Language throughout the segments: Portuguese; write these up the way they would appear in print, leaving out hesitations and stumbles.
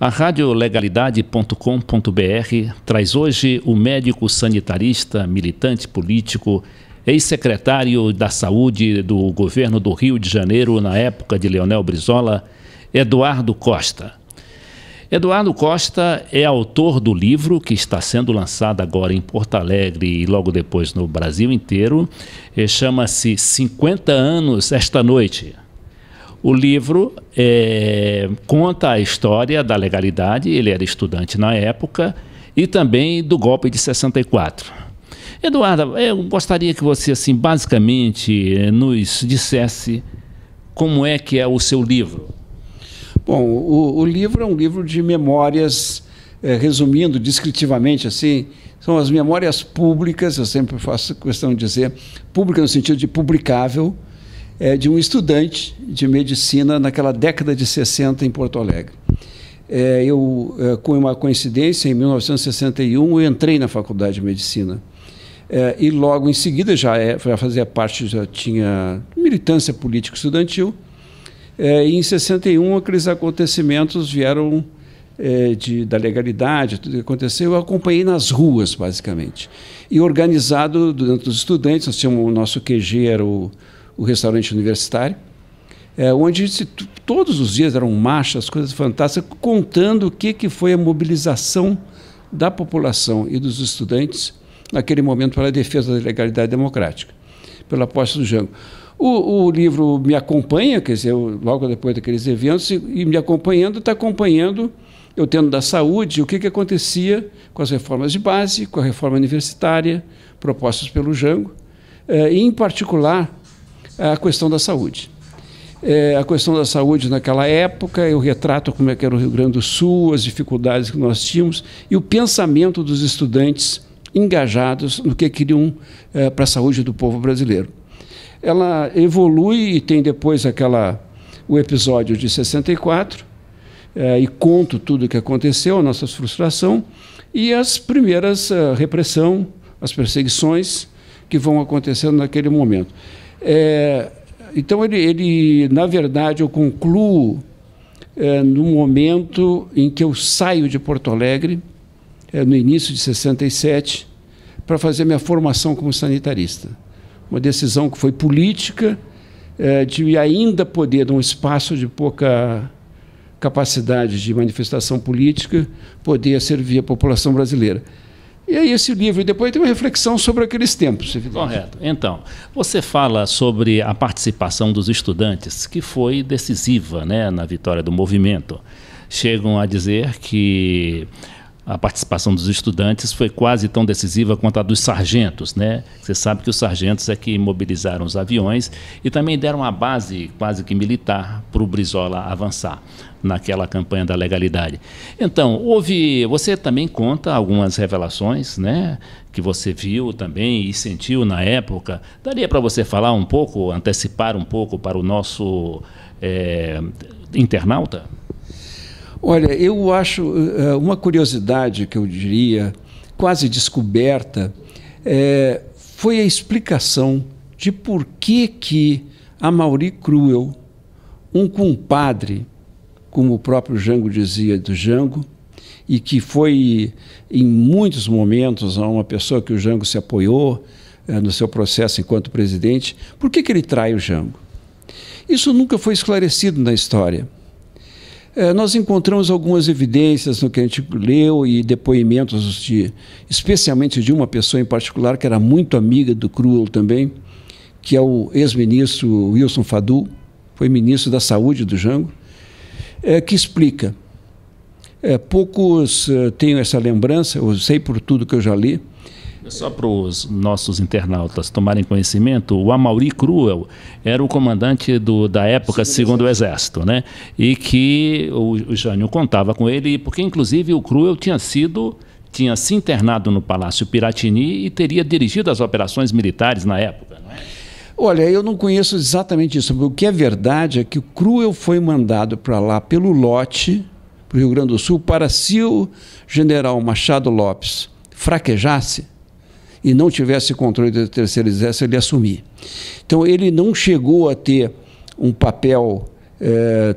A radiolegalidade.com.br traz hoje o médico sanitarista, militante político, ex-secretário da Saúde do governo do Rio de Janeiro na época de Leonel Brizola, Eduardo Costa. Eduardo Costa é autor do livro que está sendo lançado agora em Porto Alegre e logo depois no Brasil inteiro. Chama-se 50 anos esta noite. O livro conta a história da legalidade, ele era estudante na época, e também do golpe de 64. Eduardo, eu gostaria que você, assim, basicamente, nos dissesse como é que é o seu livro. Bom, o livro é um livro de memórias, resumindo descritivamente, assim, são as memórias públicas, eu sempre faço questão de dizer, pública no sentido de publicável, de um estudante de medicina naquela década de 60 em Porto Alegre. Com uma coincidência, em 1961, eu entrei na Faculdade de Medicina. E logo em seguida, já fazia parte, já tinha militância política estudantil. E em 61, aqueles acontecimentos vieram da legalidade, tudo que aconteceu, eu acompanhei nas ruas, basicamente. E organizado dentro dos estudantes, nós tínhamos o nosso QG, era o restaurante universitário, onde todos os dias eram marchas, coisas fantásticas, contando o que foi a mobilização da população e dos estudantes naquele momento para a defesa da legalidade democrática, pela posse do Jango. O livro me acompanha, quer dizer, logo depois daqueles eventos, e me acompanhando, está acompanhando, eu tendo da saúde, o que acontecia com as reformas de base, com a reforma universitária, propostas pelo Jango, e, em particular, a questão da saúde. A questão da saúde naquela época, eu retrato como é que era o Rio Grande do Sul, as dificuldades que nós tínhamos e o pensamento dos estudantes engajados no que queriam para a saúde do povo brasileiro. Ela evolui e tem depois o episódio de 64, e conto tudo o que aconteceu, a nossa frustração, e as primeiras repressão, as perseguições que vão acontecendo naquele momento. Então, na verdade, eu concluo no momento em que eu saio de Porto Alegre, no início de 67, para fazer minha formação como sanitarista. Uma decisão que foi política, de ainda poder, num espaço de pouca capacidade de manifestação política, poder servir a população brasileira. E é esse livro. E depois tem uma reflexão sobre aqueles tempos. Correto. Então, você fala sobre a participação dos estudantes, que foi decisiva, né, na vitória do movimento. Chegam a dizer que a participação dos estudantes foi quase tão decisiva quanto a dos sargentos, né? Você sabe que os sargentos é que mobilizaram os aviões e também deram uma base quase que militar para o Brizola avançar naquela campanha da legalidade. Então, você também conta algumas revelações, né, que você viu também e sentiu na época. Daria para você falar um pouco, antecipar um pouco para o nosso internauta? Olha, eu acho uma curiosidade que eu diria, quase descoberta, foi a explicação de por que Amaury Cruel, um compadre, como o próprio Jango dizia do Jango, e que foi, em muitos momentos, uma pessoa que o Jango se apoiou no seu processo enquanto presidente, por que ele trai o Jango? Isso nunca foi esclarecido na história. Nós encontramos algumas evidências no que a gente leu e depoimentos, especialmente de uma pessoa em particular, que era muito amiga do Cruel também, que é o ex-ministro Wilson Fadul, foi ministro da Saúde do Jango, que explica. Poucos tenho essa lembrança, eu sei por tudo que eu já li. Só para os nossos internautas tomarem conhecimento, o Amaury Cruel era o comandante da época segundo o Exército, né? E que o Jânio contava com ele, porque inclusive o Cruel tinha se internado no Palácio Piratini e teria dirigido as operações militares na época, não é? Olha, eu não conheço exatamente isso, mas o que é verdade é que o Cruel foi mandado para lá pelo lote, para o Rio Grande do Sul, para se o general Machado Lopes fraquejasse e não tivesse controle do terceiro exército, ele assumir. Então, ele não chegou a ter um papel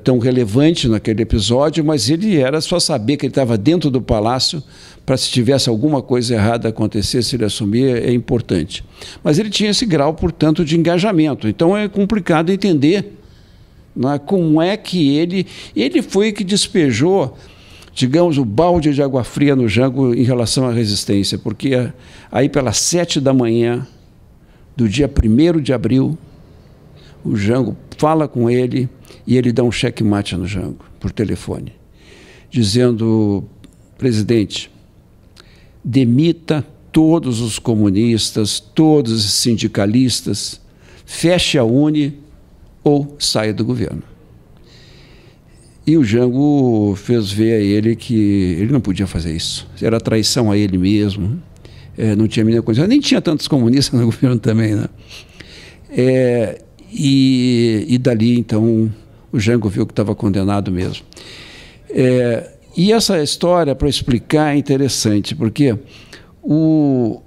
tão relevante naquele episódio, mas ele era só saber que ele estava dentro do palácio para, se tivesse alguma coisa errada acontecer, se ele assumir, é importante. Mas ele tinha esse grau, portanto, de engajamento. Então é complicado entender, né, como é que ele foi que despejou, digamos, o balde de água fria no Jango em relação à resistência, porque aí pelas 7 da manhã do dia 1º de abril, o Jango fala com ele e ele dá um checkmate no Jango, por telefone, dizendo: presidente, demita todos os comunistas, todos os sindicalistas, feche a UNE ou saia do governo. E o Jango fez ver a ele que ele não podia fazer isso. Era traição a ele mesmo. Não tinha a mínima condição. Nem tinha tantos comunistas no governo também, né? E dali, então, o Jango viu que estava condenado mesmo. E essa história, para explicar, é interessante, porque o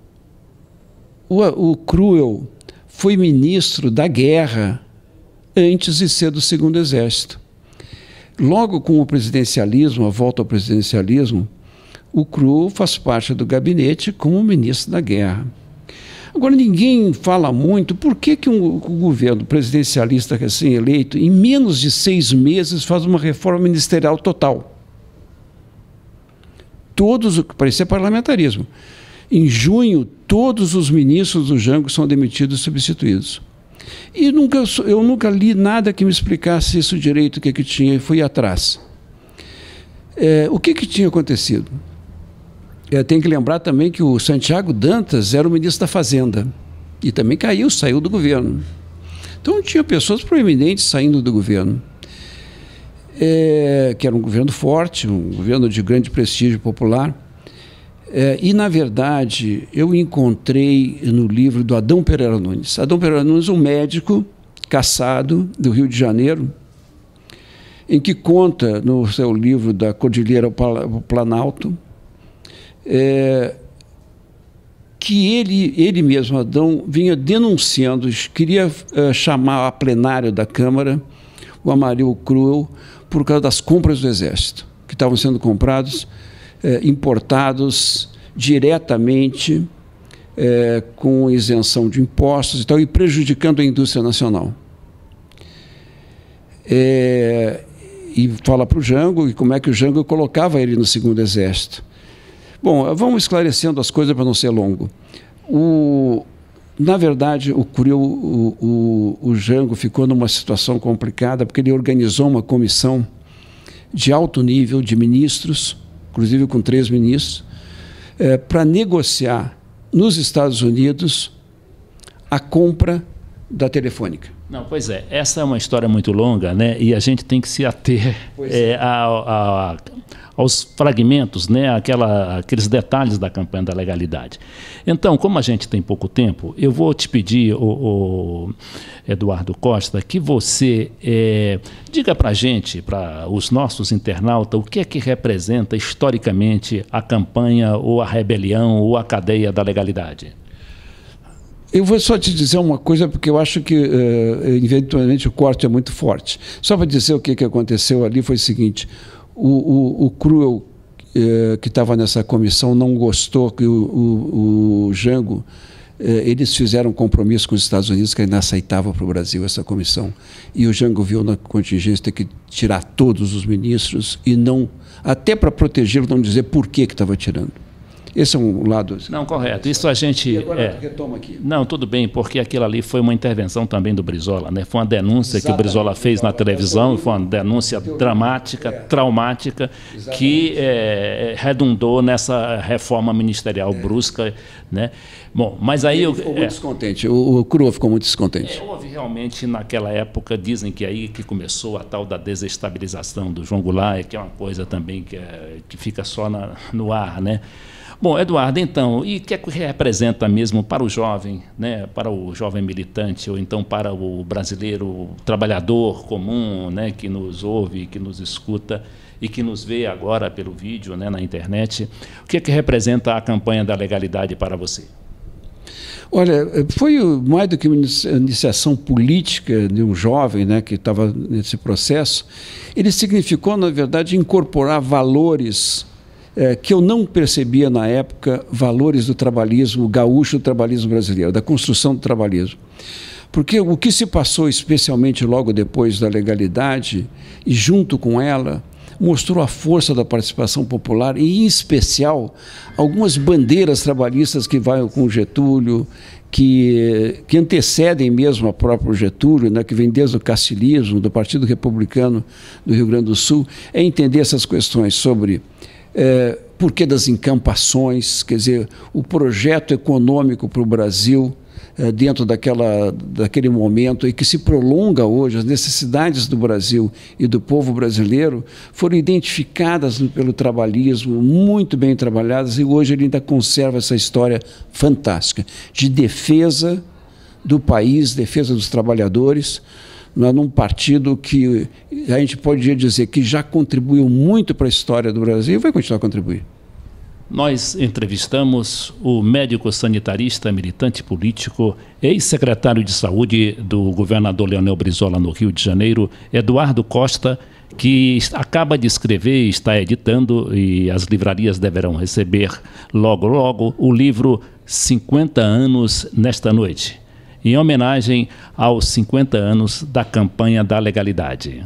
Cruel foi ministro da guerra antes de ser do Segundo Exército. Logo com o presidencialismo, a volta ao presidencialismo, o Cruel faz parte do gabinete como ministro da guerra. Agora, ninguém fala muito por que o governo presidencialista recém-eleito, em menos de 6 meses, faz uma reforma ministerial total. Parecia parlamentarismo. Em junho, todos os ministros do Jango são demitidos e substituídos. E eu nunca li nada que me explicasse isso direito, o que tinha, e fui atrás. O que tinha acontecido? Tem que lembrar também que o Santiago Dantas era o ministro da Fazenda e também saiu do governo. Então tinha pessoas proeminentes saindo do governo, que era um governo forte, um governo de grande prestígio popular. E, na verdade, eu encontrei no livro do Adão Pereira Nunes. Adão Pereira Nunes, um médico cassado do Rio de Janeiro, em que conta no seu livro da Cordilheira ao Planalto, que ele mesmo, Adão, vinha denunciando, queria chamar a plenário da Câmara o Amarildo Cruel por causa das compras do Exército, que estavam sendo comprados, importados diretamente, com isenção de impostos e tal, e prejudicando a indústria nacional. E fala para o Jango e como é que o Jango colocava ele no Segundo Exército. Bom, vamos esclarecendo as coisas para não ser longo. Na verdade, o Jango ficou numa situação complicada porque ele organizou uma comissão de alto nível de ministros, inclusive com 3 ministros, para negociar nos Estados Unidos a compra da Telefônica. Não, pois é, essa é uma história muito longa, né? E a gente tem que se ater aos fragmentos, né? Aqueles detalhes da campanha da legalidade. Então, como a gente tem pouco tempo, eu vou te pedir, o Eduardo Costa, que você diga para a gente, para os nossos internautas, o que é que representa historicamente a campanha ou a rebelião ou a cadeia da legalidade. Eu vou só te dizer uma coisa, porque eu acho que, eventualmente, o corte é muito forte. Só para dizer o que aconteceu ali foi o seguinte: o Cruel, que estava nessa comissão, não gostou que o Jango, eles fizeram um compromisso com os Estados Unidos que ele não aceitava para o Brasil essa comissão. E o Jango viu na contingência ter que tirar todos os ministros e não, até para protegê-lo, não dizer por que estava tirando. Esse é um lado... Não, correto. Isso a gente... E agora retoma aqui. Não, tudo bem, porque aquilo ali foi uma intervenção também do Brizola, né? Foi uma denúncia que o Brizola fez na televisão, foi uma denúncia dramática, traumática, que redundou nessa reforma ministerial brusca, né? Bom, mas aí... Ele ficou muito descontente, o Cruel ficou muito descontente. Houve realmente, naquela época, dizem que aí que começou a tal da desestabilização do João Goulart, que é uma coisa também que fica só no ar, né? Bom, Eduardo, então, e o que é que representa mesmo para o jovem, né, para o jovem militante, ou então para o brasileiro trabalhador comum, né, que nos ouve, que nos escuta e que nos vê agora pelo vídeo, né, na internet, o que é que representa a campanha da legalidade para você? Olha, foi mais do que uma iniciação política de um jovem, né, que estava nesse processo. Ele significou, na verdade, incorporar valores que eu não percebia na época, valores do trabalhismo gaúcho, do trabalhismo brasileiro, da construção do trabalhismo. Porque o que se passou, especialmente logo depois da legalidade, e junto com ela, mostrou a força da participação popular e, em especial, algumas bandeiras trabalhistas que vão com Getúlio, que antecedem mesmo a próprio Getúlio, né, que vem desde o cacilismo, do Partido Republicano do Rio Grande do Sul, é entender essas questões sobre porquê das encampações, quer dizer, o projeto econômico para o Brasil, dentro daquele momento e que se prolonga hoje, as necessidades do Brasil e do povo brasileiro foram identificadas pelo trabalhismo, muito bem trabalhadas, e hoje ele ainda conserva essa história fantástica de defesa do país, defesa dos trabalhadores, num partido que a gente pode dizer que já contribuiu muito para a história do Brasil e vai continuar a contribuir. Nós entrevistamos o médico sanitarista, militante político, ex-secretário de Saúde do governador Leonel Brizola no Rio de Janeiro, Eduardo Costa, que acaba de escrever e está editando, e as livrarias deverão receber logo, logo, o livro 50 anos nesta noite, em homenagem aos 50 anos da campanha da legalidade.